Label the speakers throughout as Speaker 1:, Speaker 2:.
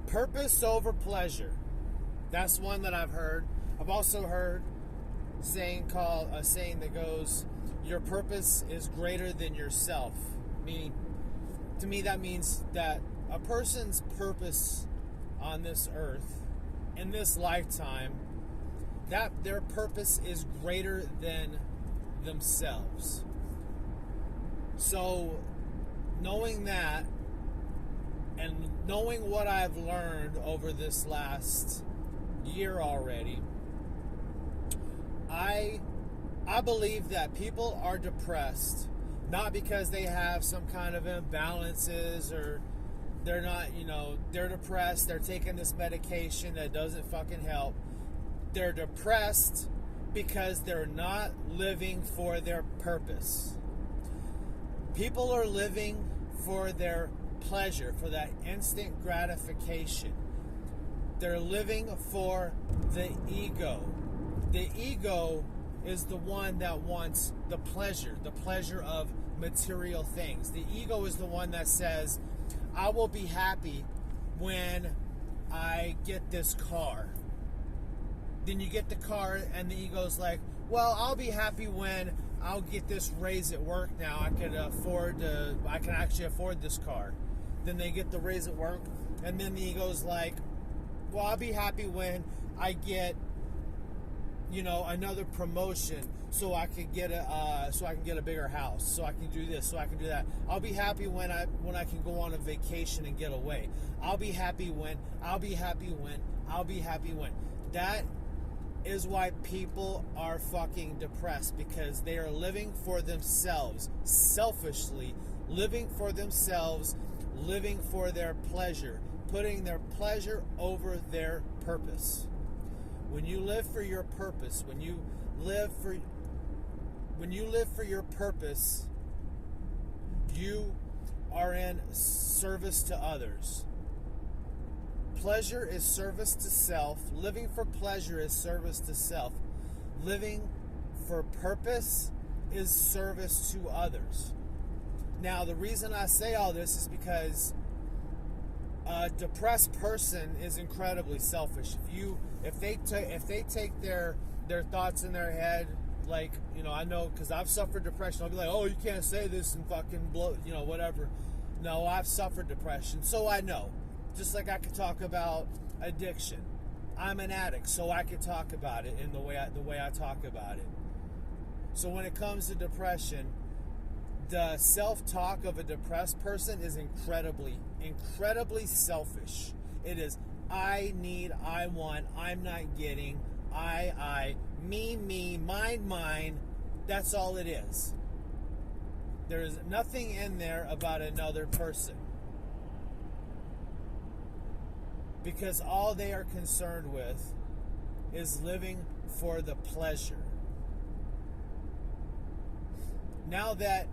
Speaker 1: Purpose over pleasure. That's one that I've heard. I've also heard a saying that goes, your purpose is greater than yourself. Meaning, to me, that means that a person's purpose on this earth, in this lifetime, that their purpose is greater than themselves. So, knowing that, and knowing what I've learned over this last year already, I believe that people are depressed not because they have some kind of imbalances or they're not, they're depressed, they're taking this medication that doesn't fucking help. They're depressed because they're not living for their purpose. People are living for their pleasure, for that instant gratification. They're living for the ego. The ego is the one that wants the pleasure of material things. The ego is the one that says, I will be happy when I get this car. Then you get the car and the ego's like, well, I'll be happy when I'll get this raise at work now. I can actually afford this car. Then they get the raise at work, and then the ego's like, well, I'll be happy when I get, another promotion, so I can get a bigger house, so I can do this, so I can do that. I'll be happy when I can go on a vacation and get away. I'll be happy when. That is why people are fucking depressed, because they are living for themselves, selfishly, living for themselves, living for their pleasure, putting their pleasure over their purpose. When you live for your purpose, when you live for your purpose, you are in service to others. Pleasure is service to self. Living for pleasure is service to self. Living for purpose is service to others. Now, the reason I say all this is because a depressed person is incredibly selfish. If they take their thoughts in their head, like, I know, because I've suffered depression. I'll be like, oh, you can't say this and fucking blow, whatever. No, I've suffered depression, so I know. Just like I could talk about addiction. I'm an addict, so I could talk about it in the way I talk about it. So when it comes to depression, the self-talk of a depressed person is incredibly, incredibly selfish. It is, I need, I want, I'm not getting, I, me, mine. That's all it is. There is nothing in there about another person. Because all they are concerned with is living for the pleasure. Now that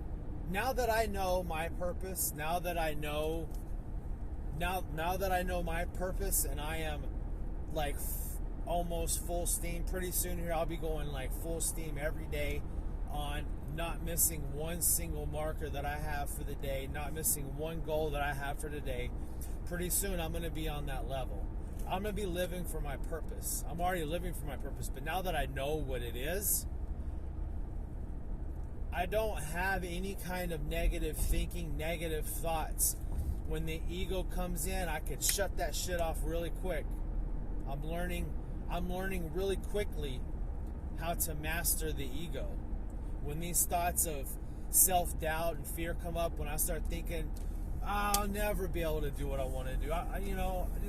Speaker 1: I know my purpose, now that I know my purpose, and I am like almost full steam. Pretty soon here I'll be going like full steam every day on not missing one single marker that I have for the day, not missing one goal that I have for today. Pretty soon I'm going to be on that level. I'm going to be living for my purpose. I'm already living for my purpose, but now that I know what it is, I don't have any kind of negative thinking, negative thoughts. When the ego comes in, I could shut that shit off really quick. I'm learning really quickly how to master the ego. When these thoughts of self-doubt and fear come up, when I start thinking, I'll never be able to do what I want to do.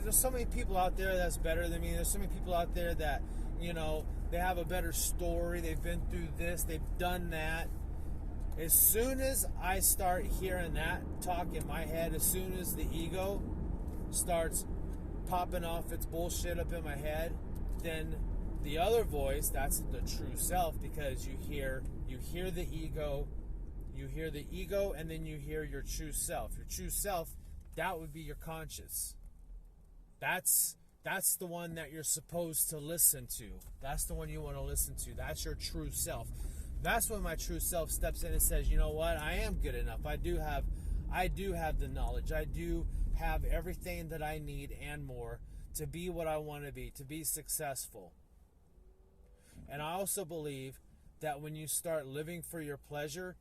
Speaker 1: There's so many people out there that's better than me. There's so many people out there that, they have a better story. They've been through this. They've done that. As soon as I start hearing that talk in my head, as soon as the ego starts popping off its bullshit up in my head, then the other voice, that's the true self, because you hear the ego, and then you hear your true self. Your true self, that would be your conscious. That's the one that you're supposed to listen to. That's the one you want to listen to. That's your true self. That's when my true self steps in and says, you know what, I am good enough. I do have I do have the knowledge. I do have everything that I need and more to be what I want to be successful. And I also believe that when you start living for your pleasure,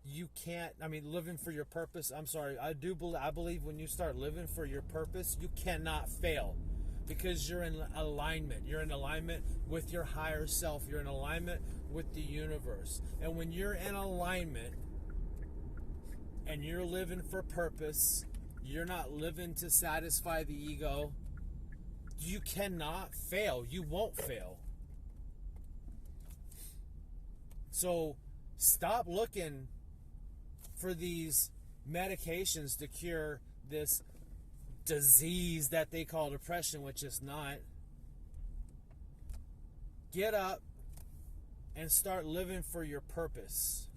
Speaker 1: you can't, living for your purpose. I believe when you start living for your purpose, you cannot fail because you're in alignment. You're in alignment with your higher self. You're in alignment with the universe. And when you're in alignment and you're living for purpose, you're not living to satisfy the ego, you cannot fail. You won't fail. So stop looking for these medications to cure this disease that they call depression, which is not. Get up and start living for your purpose.